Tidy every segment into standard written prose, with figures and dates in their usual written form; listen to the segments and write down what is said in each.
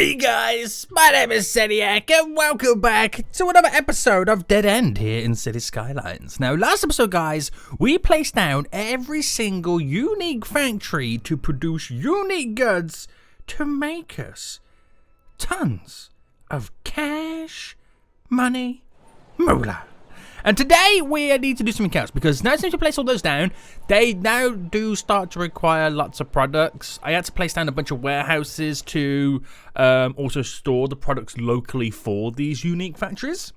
Hey guys, my name is Seniac and welcome back to another episode of Dead End here in City Skylines. Now, last episode, guys, we placed down every single unique factory to produce unique goods to make us tons of cash, money, moolah. And today we need to do something else because now since we place all those down, they now do start to require lots of products. I had to place down a bunch of warehouses to also store the products locally for these unique factories,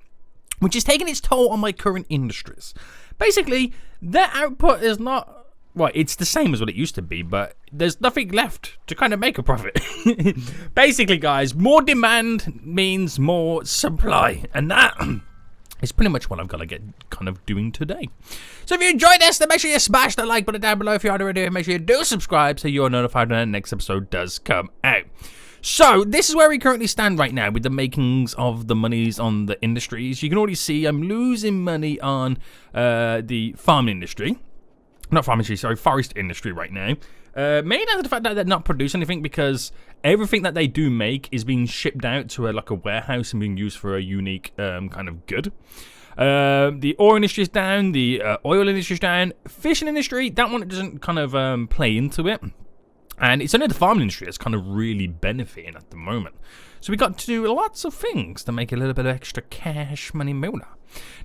which is taking its toll on my current industries. Basically, their output is not, well, it's the same as what it used to be, but there's nothing left to kind of make a profit. Basically, guys, more demand means more supply, and that it's pretty much what I'm going to get kind of doing today. So if you enjoyed this, then make sure you smash that like button down below if you aren't already. Make sure you do subscribe so you're notified when the next episode does come out. So this is where we currently stand right now with the makings of the monies on the industries. You can already see I'm losing money on the farm industry. Not farm industry, sorry, forest industry right now. Mainly down to the fact that they're not producing anything because everything that they do make is being shipped out to a warehouse and being used for a unique kind of good. The oil industry is down, the oil industry is down, fishing industry, that one doesn't kind of play into it. And it's only the farming industry that's kind of really benefiting at the moment. So we got to do lots of things to make a little bit of extra cash, money, moolah.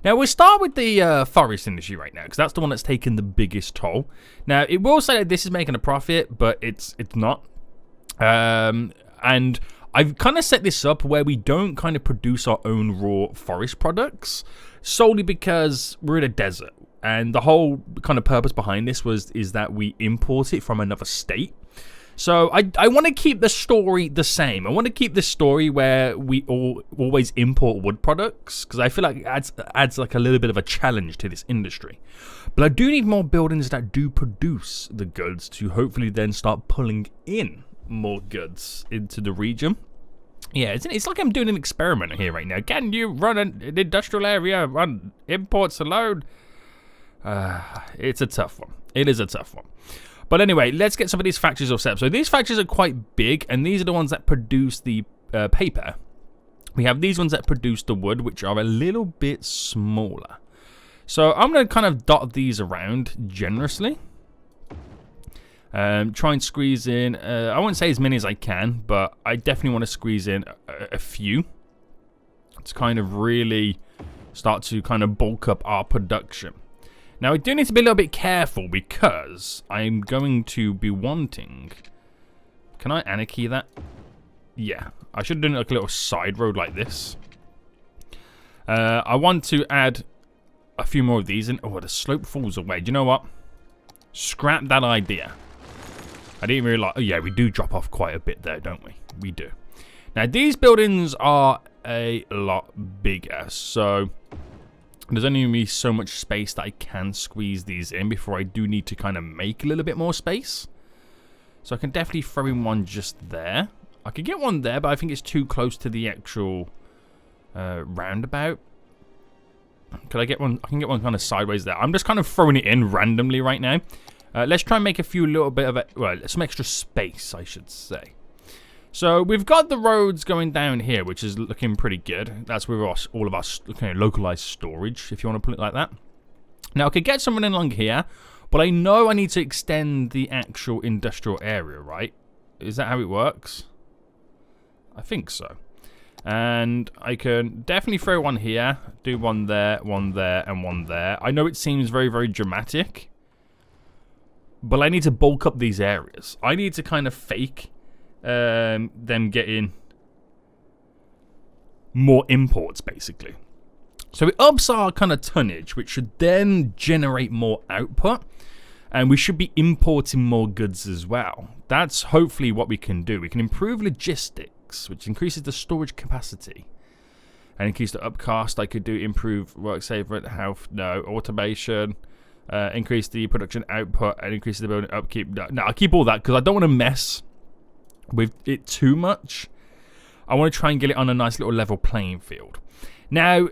Now, we'll start with the forest industry right now, because that's the one that's taken the biggest toll. Now, it will say that this is making a profit, but it's not. And I've kind of set this up where we don't kind of produce our own raw forest products, solely because we're in a desert. And the whole kind of purpose behind this is that we import it from another state. So I want to keep the story the same. I want to keep this story where we always import wood products because I feel like it adds like a little bit of a challenge to this industry. But I do need more buildings that do produce the goods to hopefully then start pulling in more goods into the region. Yeah, it's like I'm doing an experiment here right now. Can you run an industrial area, run imports alone? It's a tough one. It is a tough one. But anyway, let's get some of these factories all set up. So these factories are quite big, and these are the ones that produce the paper. We have these ones that produce the wood, which are a little bit smaller. So I'm going to kind of dot these around generously. Try and squeeze in, I won't say as many as I can, but I definitely want to squeeze in a few. To kind of really start to kind of bulk up our production. Now, I do need to be a little bit careful because I'm going to be wanting... Can I anarchy that? Yeah. I should have done like a little side road like this. I want to add a few more of these in. Oh, the slope falls away. Do you know what? Scrap that idea. I didn't realize... Oh, yeah, we do drop off quite a bit there, don't we? We do. Now, these buildings are a lot bigger, so... There's only going to be so much space that I can squeeze these in before I do need to kind of make a little bit more space. So I can definitely throw in one just there. I could get one there, but I think it's too close to the actual roundabout. Could I get one? I can get one kind of sideways there. I'm just kind of throwing it in randomly right now. Let's try and make a few little bit of it. Well, some extra space, I should say. So we've got the roads going down here, which is looking pretty good. That's where all of our localized storage, if you want to put it like that. Now, I could get someone in along here, but I know I need to extend the actual industrial area, right? Is that how it works? I think so. And I can definitely throw one here, do one there, and one there. I know it seems very, very dramatic, but I need to bulk up these areas. I need to kind of fake... them getting more imports, basically. So it ups our kind of tonnage, which should then generate more output, and we should be importing more goods as well. That's hopefully what we can do. We can improve logistics, which increases the storage capacity, and increase the upcast. I could do improve work saver, health, no, automation, increase the production output, and increase the building upkeep. No, I'll keep all that because I don't want to mess with it too much. I want to try and get it on a nice little level playing field. Now,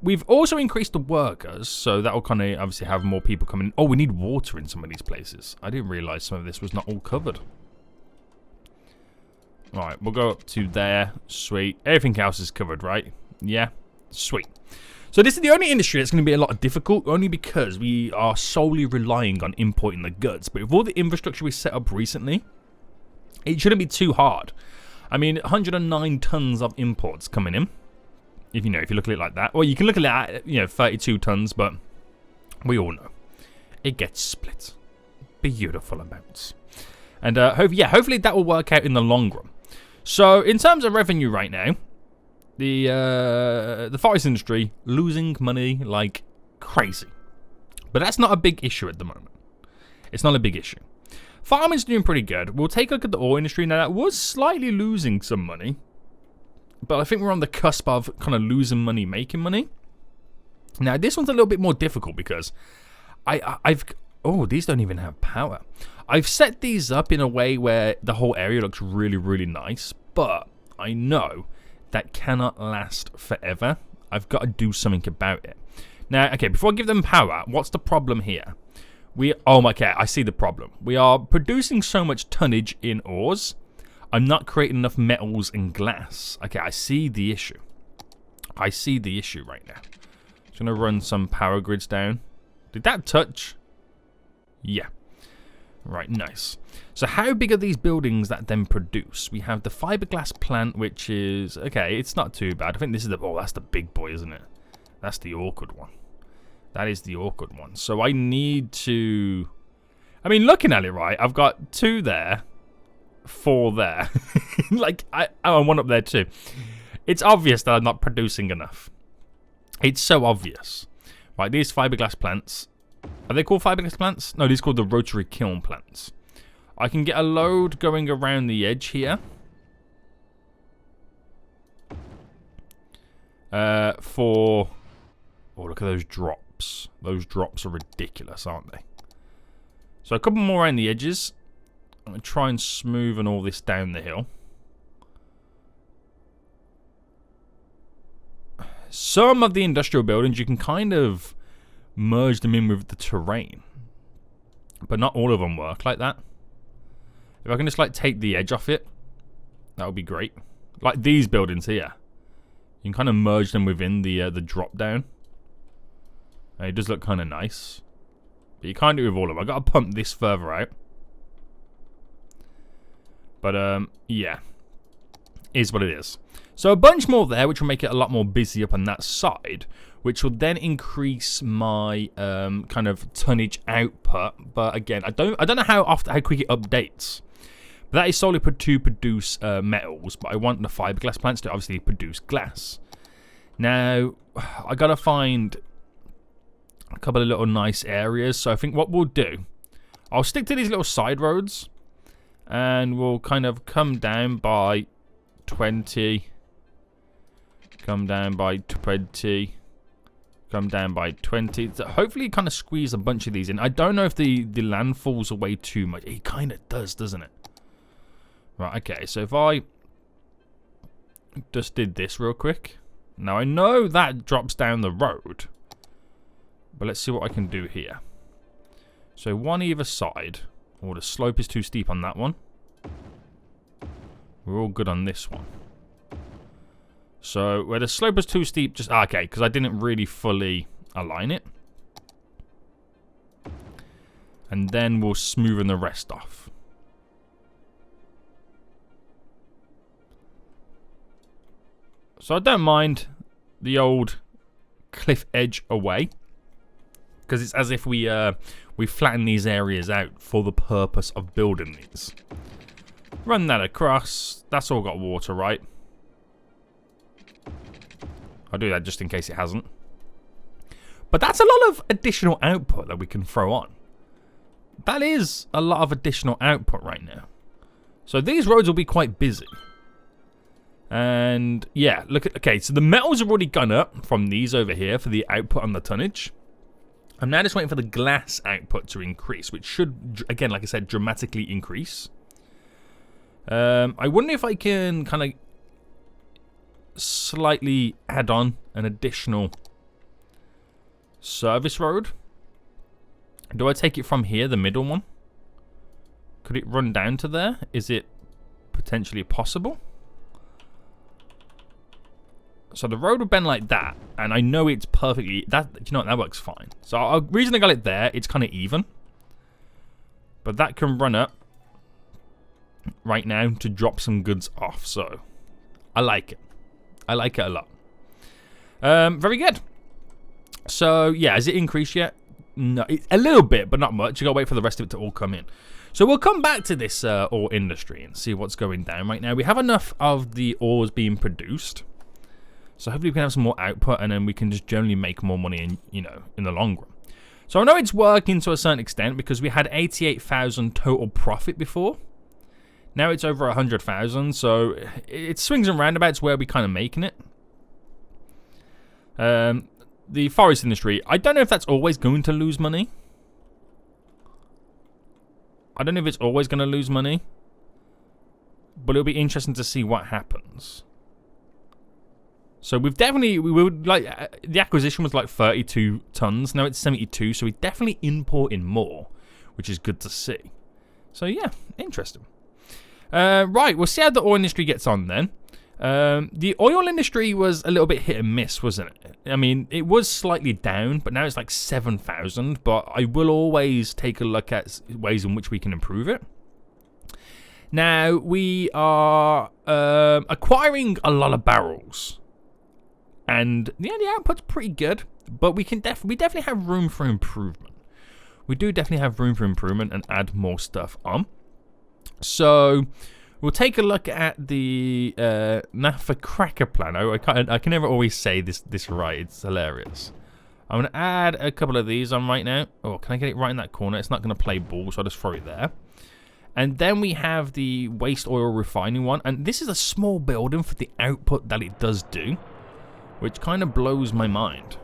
we've also increased the workers, so that will kind of obviously have more people coming. Oh, we need water in some of these places. I didn't realize some of this was not all covered. Right, we'll go up to there. Sweet. Everything else is covered, right? Yeah. Sweet. So this is the only industry that's going to be a lot difficult, only because we are solely relying on importing the goods. But with all the infrastructure we set up recently, it shouldn't be too hard. I mean, 109 tons of imports coming in. If you look at it like that. Well, you can look at it at, 32 tons, but we all know it gets split. Beautiful amounts. And hopefully that will work out in the long run. So in terms of revenue right now, the forest industry losing money like crazy. But that's not a big issue at the moment. It's not a big issue. Farming's doing pretty good. We'll take a look at the ore industry. Now, that was slightly losing some money. But I think we're on the cusp of kind of losing money, making money. Now, this one's a little bit more difficult because oh, these don't even have power. I've set these up in a way where the whole area looks really, really nice. But I know that cannot last forever. I've got to do something about it. Now, okay, before I give them power, what's the problem here? Okay, I see the problem. We are producing so much tonnage in ores. I'm not creating enough metals and glass. Okay, I see the issue. I see the issue right now. Just going to run some power grids down. Did that touch? Yeah. Right, nice. So how big are these buildings that then produce? We have the fiberglass plant, which is... Okay, it's not too bad. I think this is the... Oh, that's the big boy, isn't it? That's the awkward one. That is the awkward one. So I need to... I mean, looking at it, right, I've got 2 there, 4 there. Like, I one up there too. It's obvious that I'm not producing enough. It's so obvious. Right, these fiberglass plants... Are they called fiberglass plants? No, these are called the rotary kiln plants. I can get a load going around the edge here. For... Oh, look at those drops. Those drops are ridiculous, aren't they? So a couple more around the edges. I'm going to try and smoothen all this down the hill. Some of the industrial buildings, you can kind of merge them in with the terrain. But not all of them work like that. If I can just like take the edge off it, that would be great. Like these buildings here. You can kind of merge them within the drop down. And it does look kind of nice. But you can't do it with all of them. I've got to pump this further out. But, yeah. Is what it is. So a bunch more there, which will make it a lot more busy up on that side. Which will then increase my kind of tonnage output. But again, I don't know how quick it updates. But that is solely to produce metals. But I want the fiberglass plants to obviously produce glass. Now, I got to find a couple of little nice areas. So I think what we'll do, I'll stick to these little side roads. And we'll kind of come down by 20. Come down by 20. Come down by 20. So hopefully kind of squeeze a bunch of these in. I don't know if the land falls away too much. It kind of does, doesn't it? Right, okay. So if I just did this real quick. Now I know that drops down the road. But let's see what I can do here. So one either side. Oh, the slope is too steep on that one. We're all good on this one. So where the slope is too steep, just... Okay, because I didn't really fully align it. And then we'll smoothen the rest off. So I don't mind the old cliff edge away. Because it's as if we flatten these areas out for the purpose of building these. Run that across. That's all got water, right? I'll do that just in case it hasn't. But that's a lot of additional output that we can throw on. That is a lot of additional output right now. So these roads will be quite busy. And yeah, look at... Okay, so the metals have already gone up from these over here for the output on the tonnage. I'm now just waiting for the glass output to increase, which should, again, like I said, dramatically increase. I wonder if I can kind of slightly add on an additional service road. Do I take it from here, the middle one? Could it run down to there? Is it potentially possible. So the road would bend like that, and I know it's perfectly... you know what, that works fine. So the reason I got it there, it's kind of even. But that can run up right now to drop some goods off, so I like it. I like it a lot. Very good. So, yeah, has it increased yet? No, a little bit, but not much. You gotta wait for the rest of it to all come in. So we'll come back to this ore industry and see what's going down right now. We have enough of the ores being produced. So hopefully we can have some more output, and then we can just generally make more money in, in the long run. So I know it's working to a certain extent because we had 88,000 total profit before. Now it's over 100,000, so it swings and roundabouts where we're kind of making it. The forest industry, I don't know if that's always going to lose money. I don't know if it's always going to lose money. But it'll be interesting to see what happens. So we've definitely, the acquisition was like 32 tons. Now it's 72, so we're definitely importing more, which is good to see. So yeah, interesting. Right, we'll see how the oil industry gets on then. The oil industry was a little bit hit and miss, wasn't it? I mean, it was slightly down, but now it's like 7,000. But I will always take a look at ways in which we can improve it. Now, we are acquiring a lot of barrels. And yeah, the output's pretty good, but we definitely have room for improvement. We do definitely have room for improvement and add more stuff on. So we'll take a look at the naphtha cracker plan. I can never always say this right. It's hilarious. I'm going to add a couple of these on right now. Oh, can I get it right in that corner? It's not going to play ball, so I'll just throw it there. And then we have the waste oil refining one. And this is a small building for the output that it does do, which kind of blows my mind.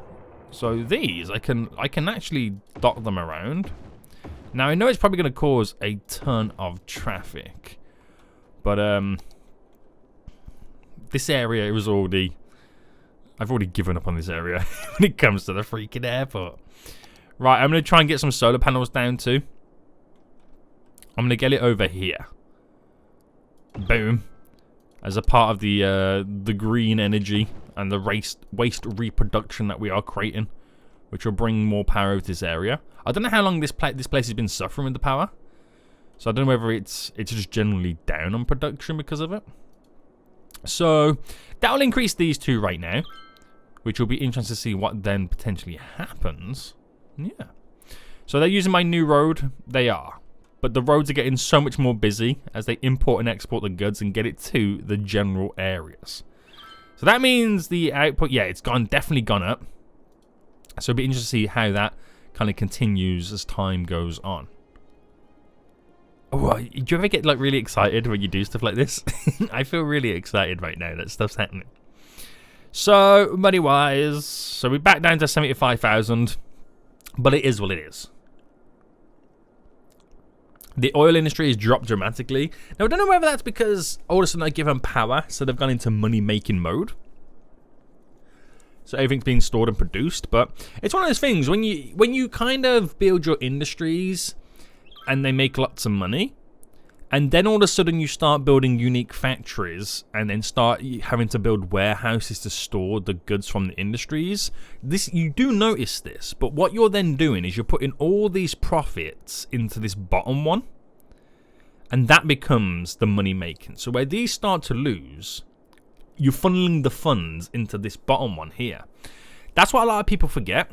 So these, I can actually dot them around. Now, I know it's probably going to cause a ton of traffic. But, this area was already... I've already given up on this area when it comes to the freaking airport. Right, I'm going to try and get some solar panels down too. I'm going to get it over here. Boom. As a part of the green energy and the waste reproduction that we are creating, which will bring more power over this area. I don't know how long this place has been suffering with the power. So I don't know whether it's just generally down on production because of it. So that will increase these two right now, which will be interesting to see what then potentially happens. Yeah. So they're using my new road. They are. But the roads are getting so much more busy as they import and export the goods and get it to the general areas. So that means the output, yeah, it's definitely gone up. So it'll be interesting to see how that kind of continues as time goes on. Oh, do you ever get like really excited when you do stuff like this? I feel really excited right now that stuff's happening. So money wise, so we're back down to 75,000, but it is what it is. The oil industry has dropped dramatically. Now I don't know whether that's because all of a sudden I give them power, so they've gone into money making mode. So everything's being stored and produced, but it's one of those things when you kind of build your industries and they make lots of money, and then all of a sudden you start building unique factories and then start having to build warehouses to store the goods from the industries. You do notice this, but what you're then doing is you're putting all these profits into this bottom one, and that becomes the money making. So where these start to lose, you're funneling the funds into this bottom one here. That's what a lot of people forget.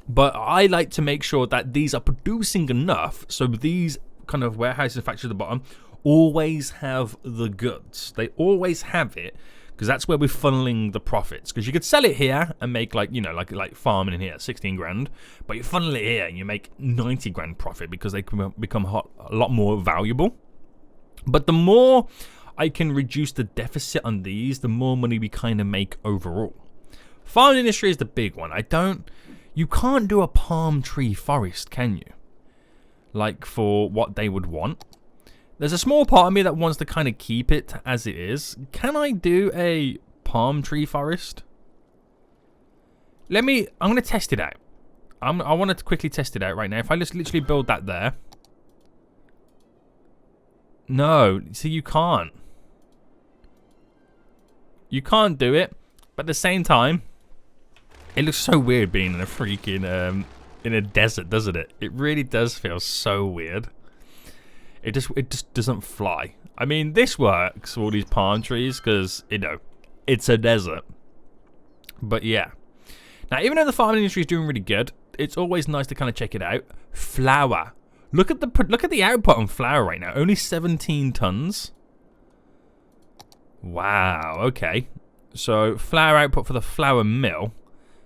But I like to make sure that these are producing enough so these kind of warehouses and factories at the bottom always have the goods. They always have it because that's where we're funneling the profits. Because you could sell it here and make like farming in here, 16 grand. But you funnel it here and you make 90 grand profit because they can become a lot more valuable. But the more I can reduce the deficit on these, the more money we kind of make overall. Farming industry is the big one. You can't do a palm tree forest, can you? Like for what they would want. There's a small part of me that wants to kind of keep it as it is. Can I do a palm tree forest? I'm going to test it out. I want to quickly test it out right now. If I just literally build that there. No, see, you can't. You can't do it, but at the same time, it looks so weird being in a freaking in a desert, doesn't it? It really does feel so weird. It just doesn't fly. I mean, this works for all these palm trees because, you know, it's a desert. But yeah. Now, even though the farming industry is doing really good, it's always nice to kind of check it out. Flour. Look at the output on flour right now. Only 17 tons. Wow. Okay. So flour output for the flour mill.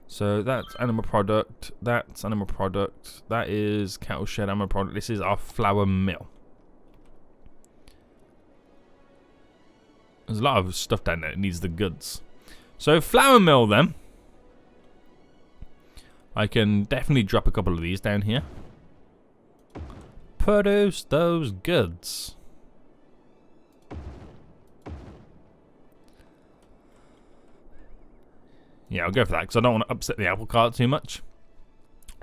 So that's animal product. That's animal product. That is cattle shed animal product. This is our flour mill. There's a lot of stuff down there. It needs the goods. So flour mill then. I can definitely drop a couple of these down here. Produce those goods. Yeah, I'll go for that because I don't want to upset the apple cart too much.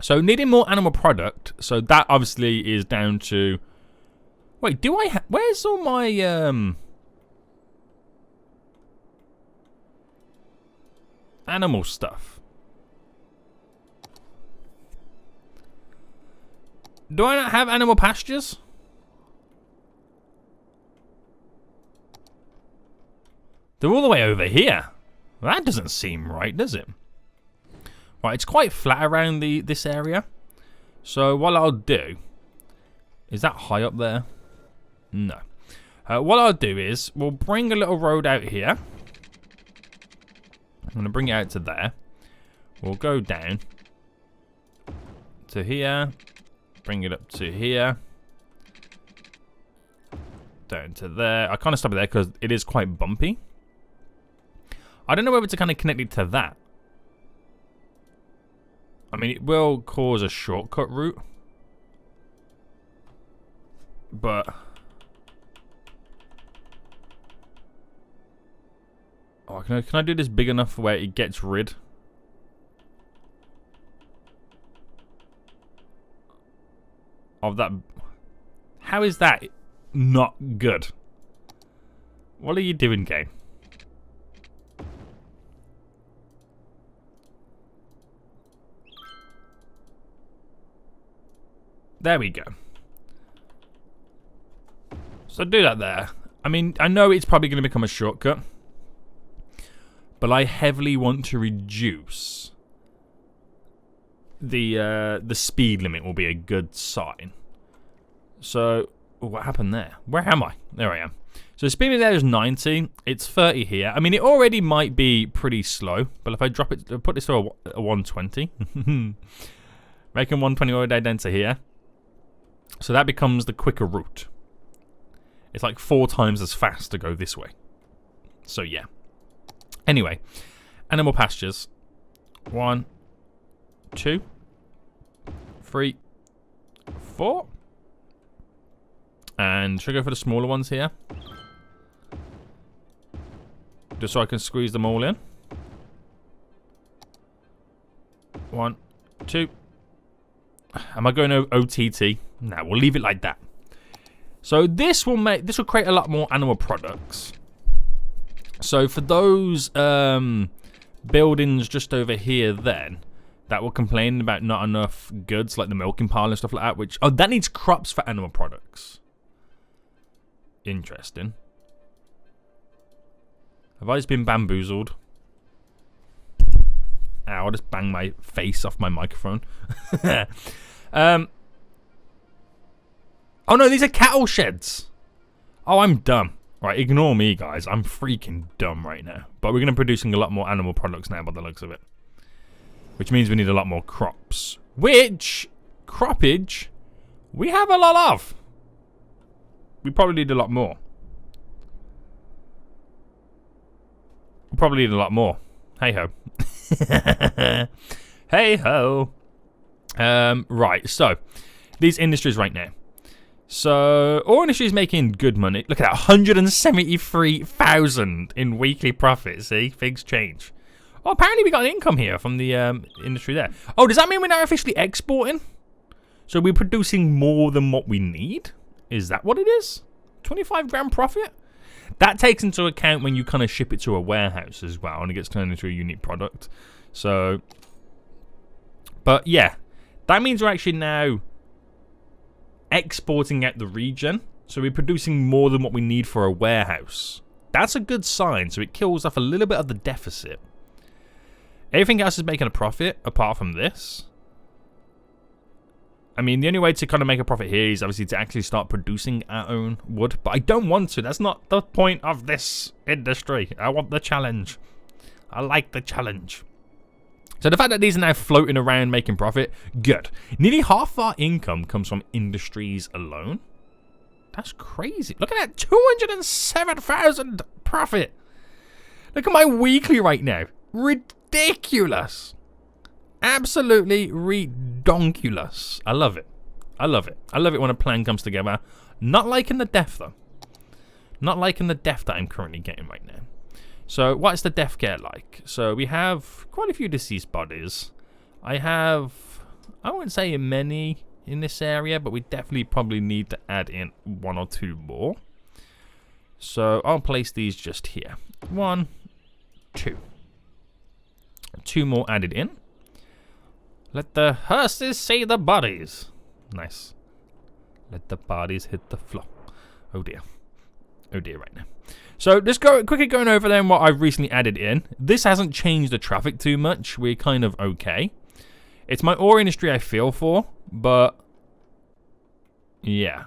So needing more animal product. So that obviously is down to... Wait, do I have... Where's all my... animal stuff? Do I not have animal pastures? They're all the way over here. Well, that doesn't seem right, does it? Right, it's quite flat around this area. So what I'll do... Is that high up there? No. What I'll do is, we'll bring a little road out here. I'm going to bring it out to there. We'll go down to here. Bring it up to here. Down to there. I kind of stop it there because it is quite bumpy. I don't know whether to kind of connect it to that. I mean, it will cause a shortcut route. But... Oh, can I do this big enough where it gets rid? Of that. How is that not good? What are you doing, game? There we go. So do that there. I mean, I know it's probably going to become a shortcut, but I heavily want to reduce the speed limit. Will be a good sign. So what happened there? Where am I? There I am. So the speed limit there is 90. It's 30 here. I mean, it already might be pretty slow, but if I drop it, put this to a 120, making 120 all the way down to here. So that becomes the quicker route. It's like 4 times as fast to go this way. So yeah. Anyway, animal pastures. 1, 2, 3, 4. And should I go for the smaller ones here? Just so I can squeeze them all in. 1, 2. Am I going to OTT? No, we'll leave it like that. So this will create a lot more animal products. So for those buildings just over here then, that were complaining about not enough goods like the milking pile and stuff like that, which... Oh, that needs crops for animal products. Interesting. Have I just been bamboozled? Ow, I just banged my face off my microphone. Oh no, these are cattle sheds. Oh, I'm dumb. Right, ignore me, guys. I'm freaking dumb right now. But we're going to be producing a lot more animal products now by the looks of it. Which means we need a lot more crops. Which, croppage, we have a lot of. We probably need a lot more. We probably need a lot more. Hey-ho. Hey-ho. Right, so, these industries right now. So, all industries making good money. Look at that, 173,000 in weekly profit. See, things change. Oh, apparently we got an income here from the industry there. Oh, does that mean we're now officially exporting? So we're producing more than what we need? Is that what it is? 25 grand profit? That takes into account when you kind of ship it to a warehouse as well, and it gets turned into a unique product. So, but yeah, that means we're actually now exporting out the region. So we're producing more than what we need for a warehouse. That's a good sign. So it kills off a little bit of the deficit. Everything else is making a profit apart from this. I mean, the only way to kind of make a profit here is obviously to actually start producing our own wood. But I don't want to. That's not the point of this industry. I want the challenge. I like the challenge. So the fact that these are now floating around making profit, good. Nearly half our income comes from industries alone. That's crazy. Look at that, 207,000 profit. Look at my weekly right now. Ridiculous. Absolutely redonkulous. I love it. I love it. I love it when a plan comes together. Not liking the death though. Not liking the death that I'm currently getting right now. So what's the death care like? So we have quite a few deceased bodies. I wouldn't say many in this area, but we definitely probably need to add in 1 or 2 more. So I'll place these just here. 1, 2. 2 more added in. Let the hearses see the bodies. Nice. Let the bodies hit the floor. Oh dear. Oh dear right now. So just quickly going over then what I've recently added in. This hasn't changed the traffic too much. We're kind of okay. It's my ore industry I feel for, but yeah.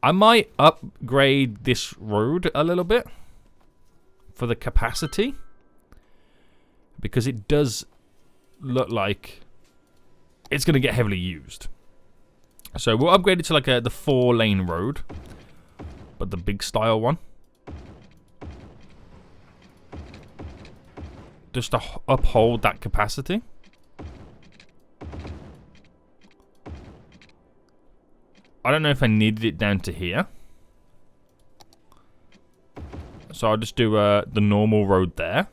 I might upgrade this road a little bit for the capacity, because it does look like it's going to get heavily used. So we'll upgrade it to like the 4-lane road, but the big style one. Just to uphold that capacity. I don't know if I needed it down to here. So I'll just do the normal road there.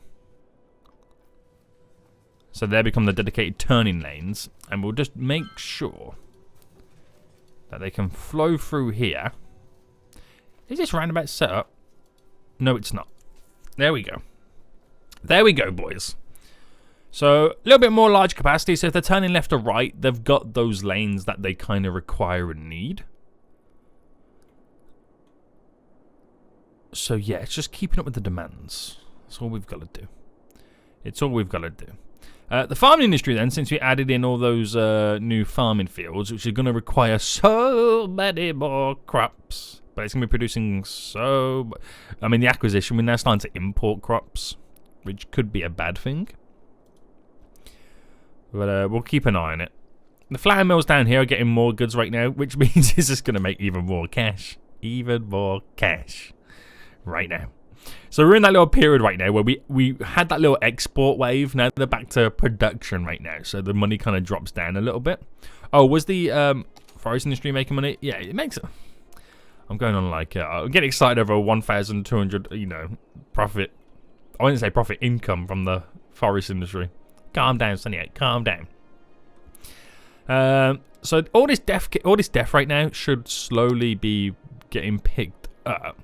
So there become the dedicated turning lanes. And we'll just make sure that they can flow through here. Is this roundabout set up? No, it's not. There we go. There we go, boys. So a little bit more large capacity. So if they're turning left or right, they've got those lanes that they kind of require and need. So yeah, it's just keeping up with the demands. That's all we've got to do. It's all we've got to do. The farming industry then, since we added in all those new farming fields, which are going to require so many more crops. But it's going to be producing so... I mean, the acquisition, we're now starting to import crops, which could be a bad thing. But we'll keep an eye on it. The flour mills down here are getting more goods right now, which means it's just going to make even more cash. Even more cash. Right now. So we're in that little period right now where we had that little export wave. Now they're back to production right now. So the money kind of drops down a little bit. Oh, was the forest industry making money? Yeah, it makes it. I'm going on like, I'm getting excited over 1,200, profit. I wouldn't say profit, income from the forest industry. Calm down, Sonny. Calm down. So all this death right now should slowly be getting picked up.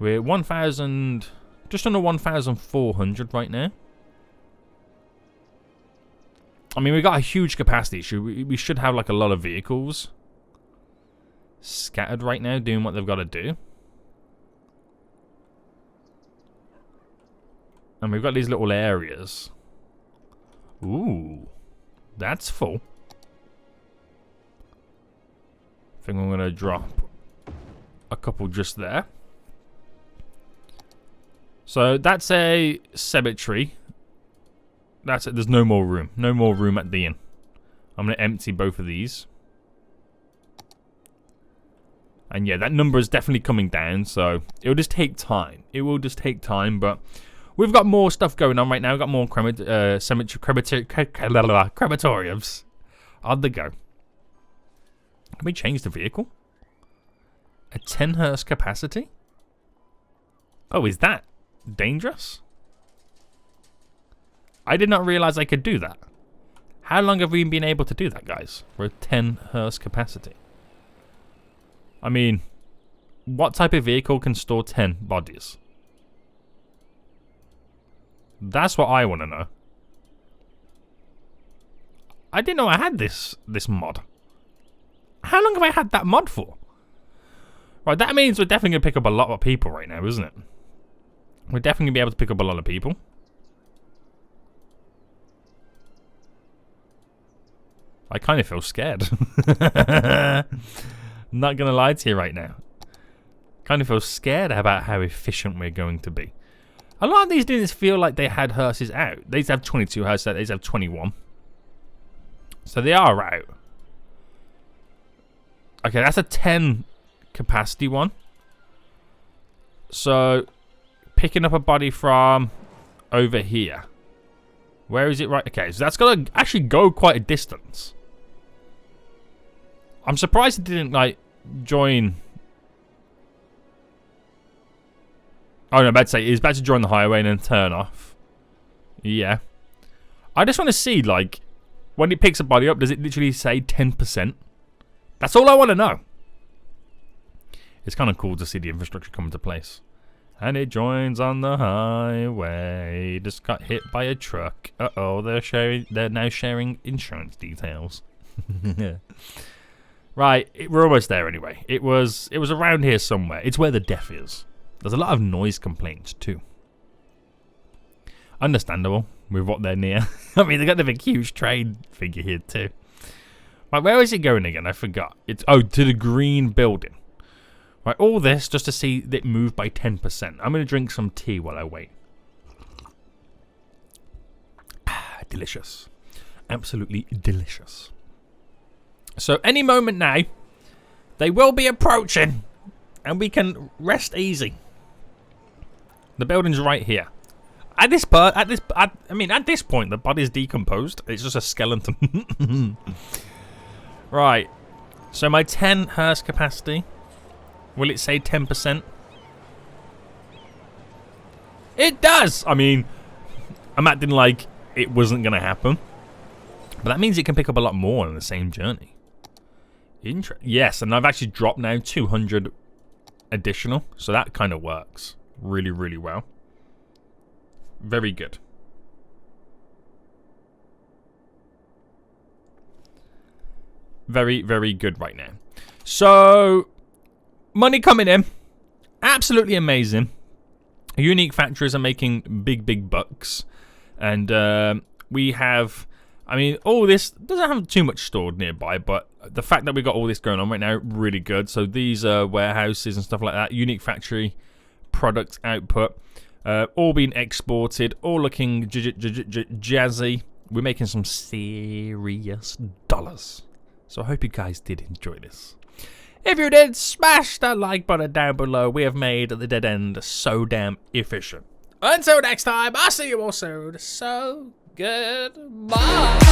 We're 1,000, just under 1,400 right now. I mean, we've got a huge capacity issue. We should have like a lot of vehicles scattered right now doing what they've got to do. And we've got these little areas. Ooh, that's full. I think I'm going to drop a couple just there. So that's a cemetery. That's it. There's no more room. No more room at the inn. I'm going to empty both of these. And yeah, that number is definitely coming down. So it'll just take time. It will just take time. But we've got more stuff going on right now. We've got more crematoriums on the go. Can we change the vehicle? A 10 hearse capacity? Oh, is that dangerous? I did not realize I could do that. How long have we been able to do that, guys? For a 10 hearse capacity. I mean, What type of vehicle can store 10 bodies? That's what I want to know. I didn't know I had this mod. How long have I had that mod for? Right, that means we're definitely going to pick up a lot of people right now, isn't it? We're definitely going to be able to pick up a lot of people. I kind of feel scared. I'm not going to lie to you right now. Kind of feel scared about how efficient we're going to be. A lot of these dudes feel like they had hearses out. They have 22 hearses out. They have 21. So they are out. Okay, that's a 10 capacity one. So picking up a body from over here. Where is it? Right. Okay, so that's going to actually go quite a distance. I'm surprised it didn't, like, join. Oh, no, I'm about to say, it's about to join the highway and then turn off. Yeah. I just want to see, like, when it picks a body up, does it literally say 10%? That's all I want to know. It's kind of cool to see the infrastructure come into place. And it joins on the highway. Just got hit by a truck. Uh-oh, they're now sharing insurance details. Right, we're almost there anyway. It was around here somewhere. It's where the death is. There's a lot of noise complaints too. Understandable with what they're near. I mean, they got the big huge train figure here too. Right, where is it going again? I forgot. It's to the green building. Right, all this just to see it move by 10%. I'm going to drink some tea while I wait. Delicious. Absolutely delicious. So any moment now, they will be approaching, and we can rest easy. The building's right here. At this point, the body's decomposed. It's just a skeleton. Right. So my 10 hearse capacity. Will it say 10%? It does! I mean, I'm acting like it wasn't going to happen. But that means it can pick up a lot more on the same journey. Yes, and I've actually dropped now 200 additional. So that kind of works really, really well. Very good. Very, very good right now. So, money coming in. Absolutely amazing. Unique factories are making big, big bucks. And we have, I mean, all this doesn't have too much stored nearby, but the fact that we got all this going on right now, really good. So these warehouses and stuff like that, unique factory product output, all being exported, all looking jazzy. We're making some serious dollars. So I hope you guys did enjoy this. If you did, smash that like button down below. We have made the Dead End so damn efficient. Until next time, I'll see you all soon. So, goodbye.